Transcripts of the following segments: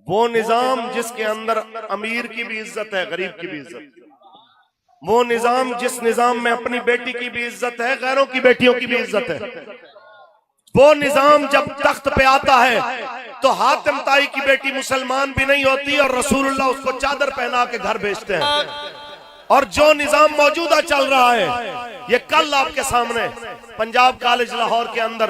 وہ نظام جس کے اندر امیر کی بھی عزت ہے، غریب کی بھی عزت، وہ نظام جس نظام میں اپنی بیٹی کی بھی عزت ہے، غیروں کی بیٹیوں کی بھی عزت ہے، وہ نظام جب تخت پہ آتا ہے تو حاتم طائی کی بیٹی مسلمان بھی نہیں ہوتی اور رسول اللہ اس کو چادر پہنا کے گھر بھیجتے ہیں۔ اور جو نظام موجودہ چل رہا ہے، یہ کل آپ کے سامنے پنجاب کالج لاہور کے اندر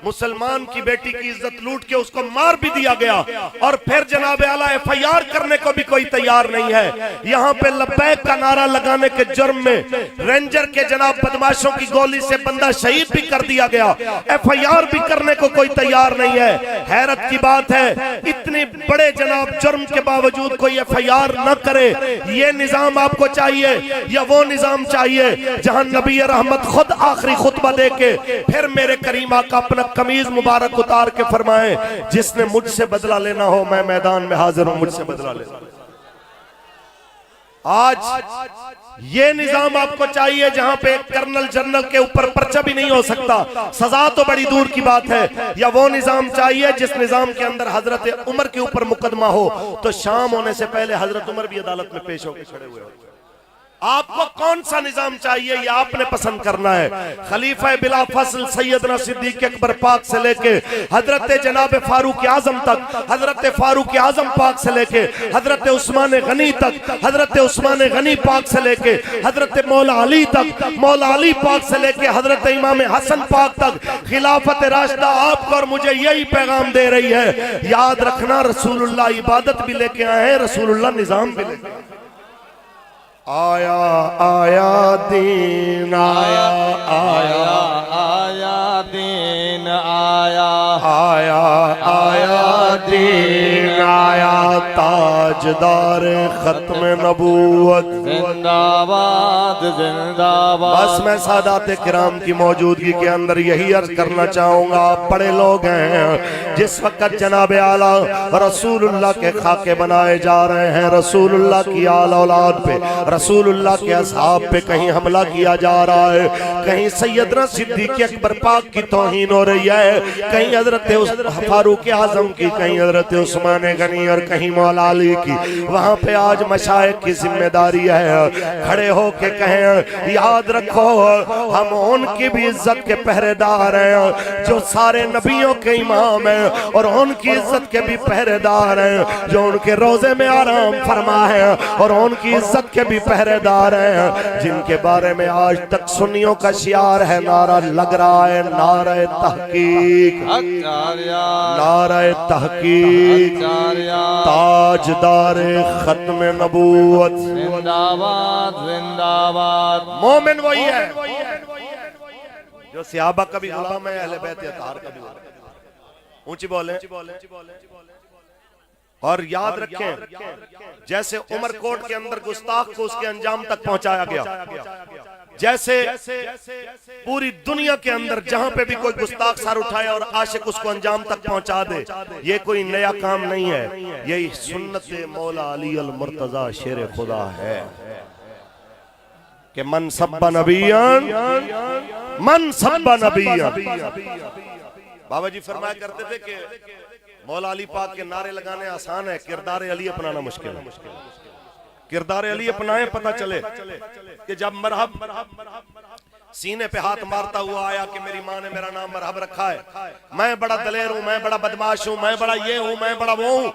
مسلمان کی بیٹی کی عزت لوٹ کے اس کو مار بھی دیا گیا، اور پھر جناب اعلیٰ ایف آئی آر کرنے کو بھی کوئی تیار نہیں ہے۔ یہاں پہ لبیک کا نعرہ لگانے کے جرم میں رینجر کے جناب بدماشوں کی گولی سے بندہ شہید بھی کر دیا گیا، ایف آئی آر بھی کرنے کو کوئی تیار نہیں ہے۔ حیرت کی بات ہے، اتنے بڑے جناب جرم کے باوجود کوئی ایف آئی آر نہ کرے۔ یہ نظام آپ کو چاہیے یا وہ نظام چاہیے جہاں نبی رحمت خود آخری خطبہ دے کے پھر میرے کریم آقا اپنا قمیض مبارک اتار کے فرمائے، جس نے مجھ سے بدلہ لینا ہو میں میدان میں حاضر ہوں، مجھ سے بدلہ لینا۔ آج یہ نظام آپ کو چاہیے جہاں پہ کرنل جنرل کے اوپر پرچہ بھی نہیں ہو سکتا، سزا تو بڑی دور کی بات ہے، یا وہ نظام چاہیے جس نظام کے اندر حضرت عمر کے اوپر مقدمہ ہو تو شام ہونے سے پہلے حضرت عمر بھی عدالت میں پیش ہو کے کھڑے ہوئے ہو۔ آپ کو کون سا نظام چاہیے یہ آپ نے پسند کرنا ہے۔ خلیفہ بلا فصل سیدنا صدیق اکبر پاک سے لے کے حضرت جناب فاروق اعظم تک، حضرت فاروق اعظم پاک سے لے کے حضرت عثمان غنی تک، حضرت عثمان غنی پاک سے لے کے حضرت مولا علی تک، مولا علی پاک سے لے کے حضرت امام حسن پاک تک، خلافت راشدہ آپ کو اور مجھے یہی پیغام دے رہی ہے۔ یاد رکھنا رسول اللہ عبادت بھی لے کے آئے ہیں، رسول اللہ نظام بھی لے کے آئے۔ آیا آیا دین آیا، آیا آیا دین آیا، آیا آیا دین آیا، تاجدار ختم نبوت زندہ باد زندہ باد۔ بس میں سادات کرام کی موجودگی کے اندر یہی عرض کرنا چاہوں گا، آپ بڑے لوگ ہیں، جس وقت جناب اعلیٰ رسول اللہ کے خاکے بنائے جا رہے ہیں، رسول اللہ کی آل اولاد پہ، رسول اللہ کے اصحاب پہ کہیں حملہ کیا جا رہا ہے، کہیں سیدنا صدیق اکبر پاک کی توہین ہو رہی ہے، کہیں حضرت فاروق اعظم کی، کہیں حضرت عثمان غنی اور کہیں مولا علی کی، وہاں پہ آج مشائخ کی ذمہ داری ہے کھڑے ہو کے کہیں یاد رکھو ہم ان کی بھی عزت کے پہرے دار ہیں جو سارے نبیوں کے امام ہیں، اور ان کی عزت کے بھی پہرے دار ہیں جو ان کے روزے میں آرام فرما ہے، اور ان کی عزت کے بھی پہرے دار ہیں جن کے بارے میں آج تک سنیوں کا شعار ہے، نعرہ لگ رہا ہے، نعرہ تحقیق، نعرہ تحقیق، تاجدار ختم نبوت زندہ باد زندہ باد۔ مومن وہی ہے جو صحابہ کا بھی غلام ہے، اہل بیت اطہار کا بھی غلام ہے۔ اونچی بولیں اور یاد رکھیں، جیسے عمر کوٹ کے اندر گستاخ کو اس کے انجام تک پہنچایا گیا، جیسے پوری دنیا کے اندر جہاں پہ بھی کوئی گستاخ سر اٹھائے اور عاشق اس کو انجام تک پہنچا دے، یہ کوئی نیا کام نہیں ہے، یہی سنت مولا علی المرتضی شیر خدا ہے کہ من سب نبیان من سب نبیان۔ بابا جی فرمایا کرتے تھے کہ مولا علی پاک کے نعرے لگانے آسان ہے، کردار علی اپنانا مشکل ہے۔ کردار علی اپنائیں پتہ چلے کہ جب مرحب سینے پہ ہاتھ مارتا ہوا آیا کہ میری ماں نے میرا نام مرحب رکھا ہے، میں بڑا دلیر ہوں، میں بڑا بدماش ہوں، میں بڑا یہ ہوں، میں بڑا وہ ہوں،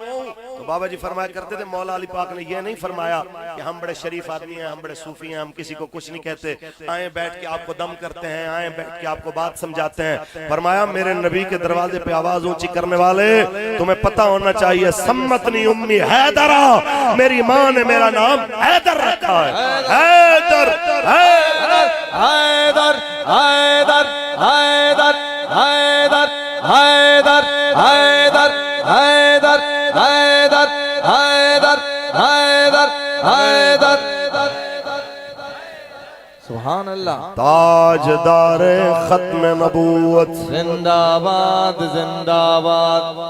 تو بابا جی فرمایا کرتے تھے مولا علی پاک نے یہ نہیں فرمایا کہ ہم بڑے شریف آدمی ہیں، ہم بڑے صوفی ہیں، ہم کسی کو کچھ نہیں کہتے، آئیں بیٹھ کے آپ کو دم کرتے ہیں، آئیں بیٹھ کے آپ کو بات سمجھاتے ہیں۔ فرمایا میرے نبی کے دروازے پہ آواز اونچی کرنے والے تمہیں پتہ ہونا چاہیے، سمتنی امی حیدرہ، میری ماں نے میرا نام حیدر رکھا ہے، حیدر حیدر حیدر حیدر حیدر حیدر حیدر حیدر حیدر حیدر حیدر حیدر حیدر۔ سبحان اللہ۔ تاجدار ختم نبوت زندہ باد زندہ باد۔